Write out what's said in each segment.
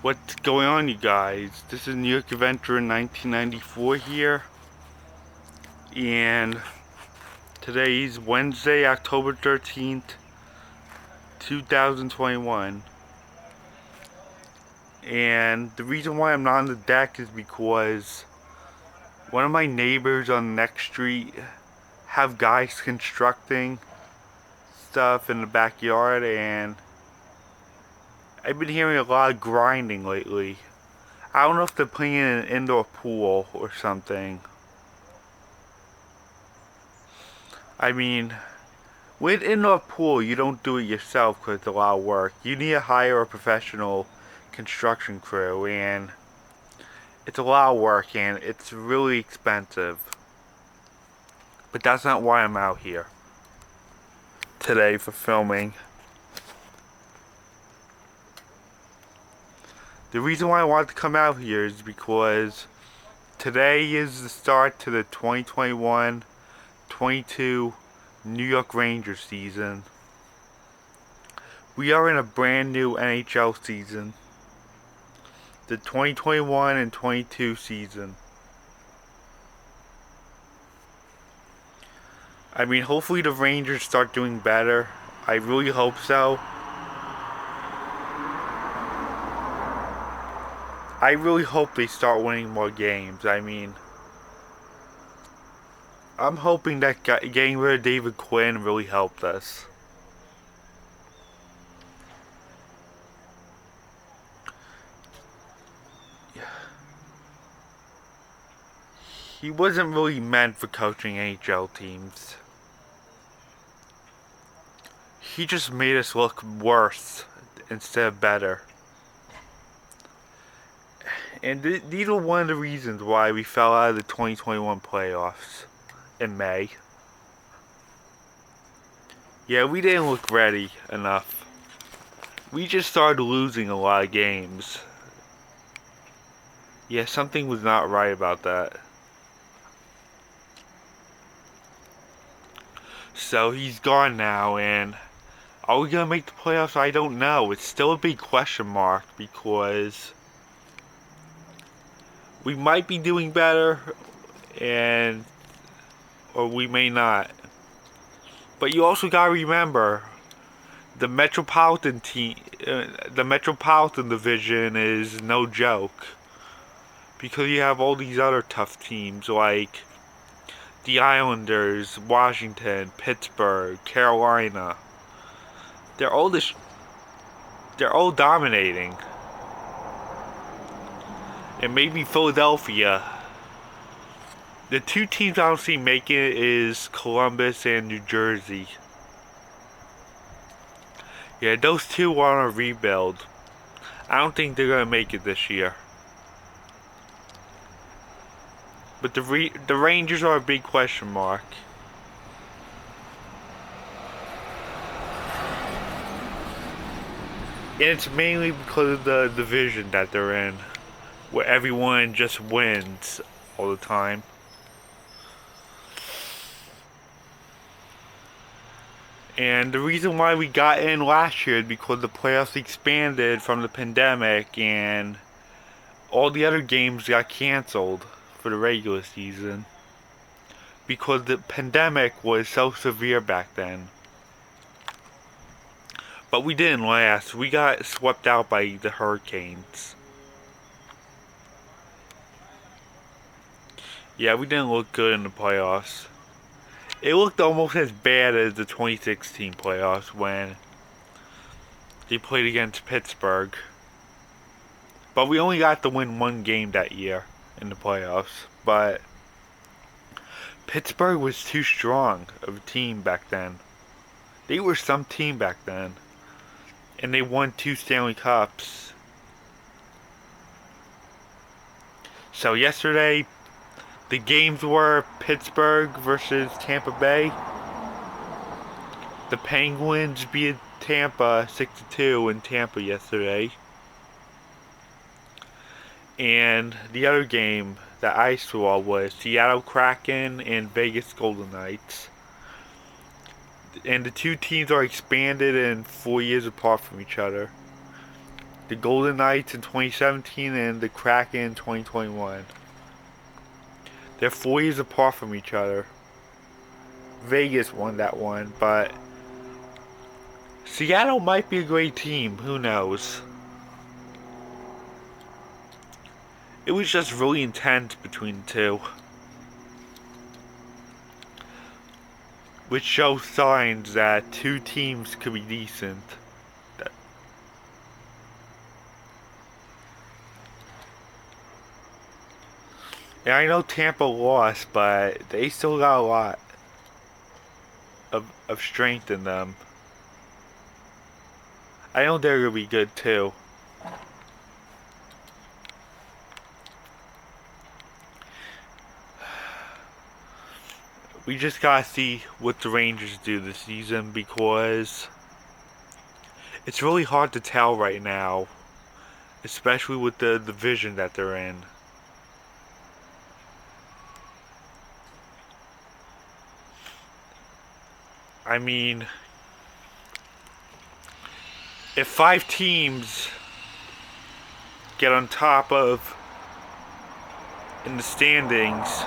What's going on, you guys? This is New York Adventure in 1994 here, and today's Wednesday, October 13th, 2021. And the reason why I'm not on the deck is because one of my neighbors on the next street have guys constructing stuff in the backyard, and I've been hearing a lot of grinding lately. I don't know if they're playing in an indoor pool or something. I mean, with indoor pool, you don't do it yourself because it's a lot of work. You need to hire a professional construction crew, and it's a lot of work, and it's really expensive. But that's not why I'm out here today for filming. The reason why I wanted to come out here is because today is the start to the 2021-22 New York Rangers season. We are in a brand new NHL season. The 2021 and 22 season. I mean, hopefully the Rangers start doing better. I really hope so. I really hope they start winning more games. I mean, I'm hoping that getting rid of David Quinn really helped us. He wasn't really meant for coaching NHL teams. He just made us look worse instead of better. And these are one of the reasons why we fell out of the 2021 playoffs in May. Yeah, we didn't look ready enough. We just started losing a lot of games. Yeah, something was not right about that. So he's gone now, and are we gonna make the playoffs? I don't know. It's still a big question mark because we might be doing better, or we may not. But you also gotta remember, the Metropolitan the Metropolitan Division is no joke, because you have all these other tough teams like the Islanders, Washington, Pittsburgh, Carolina. They're all dominating. And maybe Philadelphia. The two teams I don't see making it is Columbus and New Jersey. Yeah, those two are on a rebuild. I don't think they're gonna make it this year. But the Rangers are a big question mark. And it's mainly because of the division that they're in, where everyone just wins all the time. And the reason why we got in last year is because the playoffs expanded from the pandemic, and all the other games got canceled for the regular season because the pandemic was so severe back then. But we didn't last. We got swept out by the Hurricanes. Yeah, we didn't look good in the playoffs. It looked almost as bad as the 2016 playoffs when they played against Pittsburgh. But we only got to win one game that year in the playoffs. But Pittsburgh was too strong of a team back then. They were some team back then. And they won 2 Stanley Cups. So yesterday, the games were Pittsburgh versus Tampa Bay. The Penguins beat Tampa 6-2 in Tampa yesterday. And the other game that I saw was Seattle Kraken and Vegas Golden Knights. And the two teams are expanded and 4 years apart from each other. The Golden Knights in 2017 and the Kraken in 2021. They're 4 years apart from each other. Vegas won that one, but Seattle might be a great team. Who knows? It was just really intense between the two, which shows signs that two teams could be decent. And I know Tampa lost, but they still got a lot of strength in them. I know they're gonna be good too. We just gotta see what the Rangers do this season, because it's really hard to tell right now, especially with the division that they're in. I mean, if 5 teams get on top of in the standings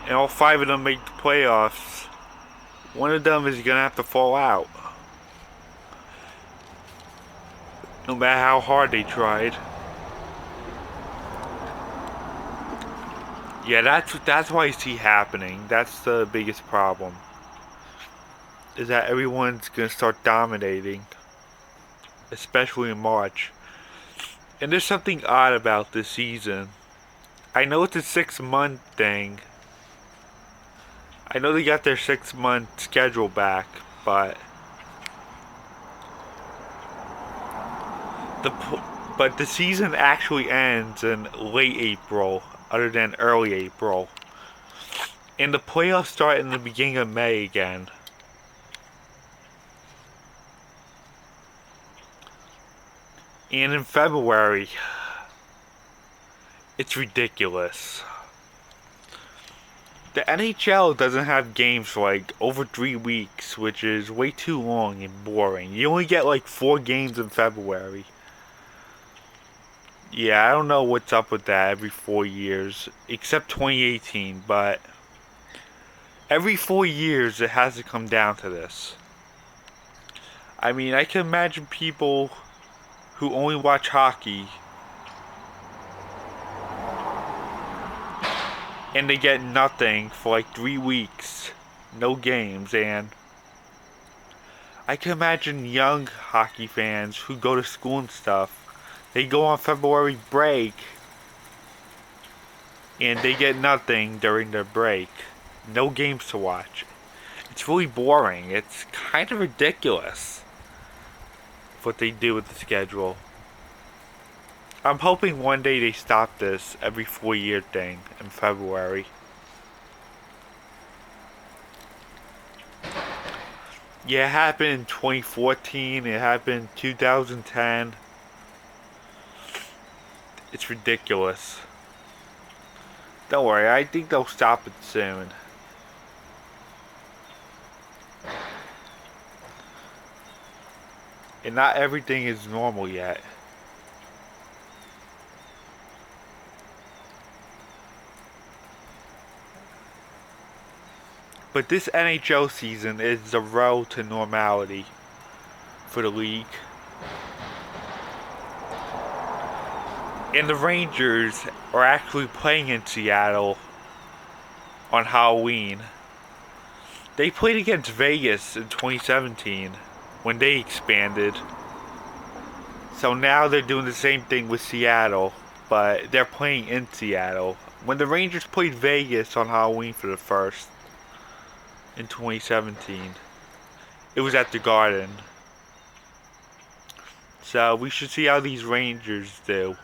and all 5 of them make the playoffs, one of them is gonna have to fall out, no matter how hard they tried. Yeah, that's what I see happening. That's the biggest problem, is that everyone's gonna start dominating, especially in March. And there's something odd about this season. I know it's a 6-month thing. I know they got their 6-month schedule back, but the season actually ends in late April, other than early April. And the playoffs start in the beginning of May again. And in February, it's ridiculous. The NHL doesn't have games for like over 3 weeks, which is way too long and boring. You only get like 4 games in February. Yeah, I don't know what's up with that every 4 years, except 2018, but every 4 years it has to come down to this. I mean, I can imagine people who only watch hockey and they get nothing for like 3 weeks, no games, and I can imagine young hockey fans who go to school and stuff, they go on February break and they get nothing during their break, no games to watch. It's really boring. It's kind of ridiculous what they do with the schedule. I'm hoping one day they stop this every 4-year thing in February. Yeah, it happened in 2014, it happened in 2010. It's ridiculous. Don't worry, I think they'll stop it soon. And not everything is normal yet. But this NHL season is the road to normality for the league. And the Rangers are actually playing in Seattle on Halloween. They played against Vegas in 2017 when they expanded. So now they're doing the same thing with Seattle, but they're playing in Seattle. When the Rangers played Vegas on Halloween for the first in 2017, it was at the Garden. So we should see how these Rangers do.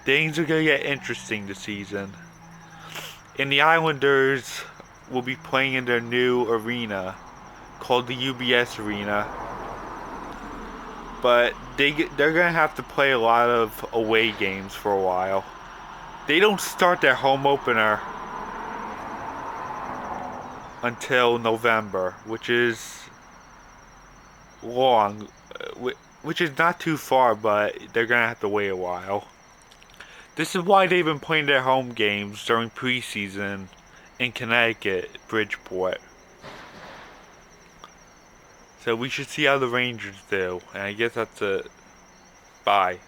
Things are going to get interesting this season. And the Islanders will be playing in their new arena called the UBS Arena. But they're going to have to play a lot of away games for a while. They don't start their home opener until November, which is long. which is not too far, but they're gonna have to wait a while. This is why they've been playing their home games during preseason in Connecticut, Bridgeport. So we should see how the Rangers do, and I guess that's it. Bye.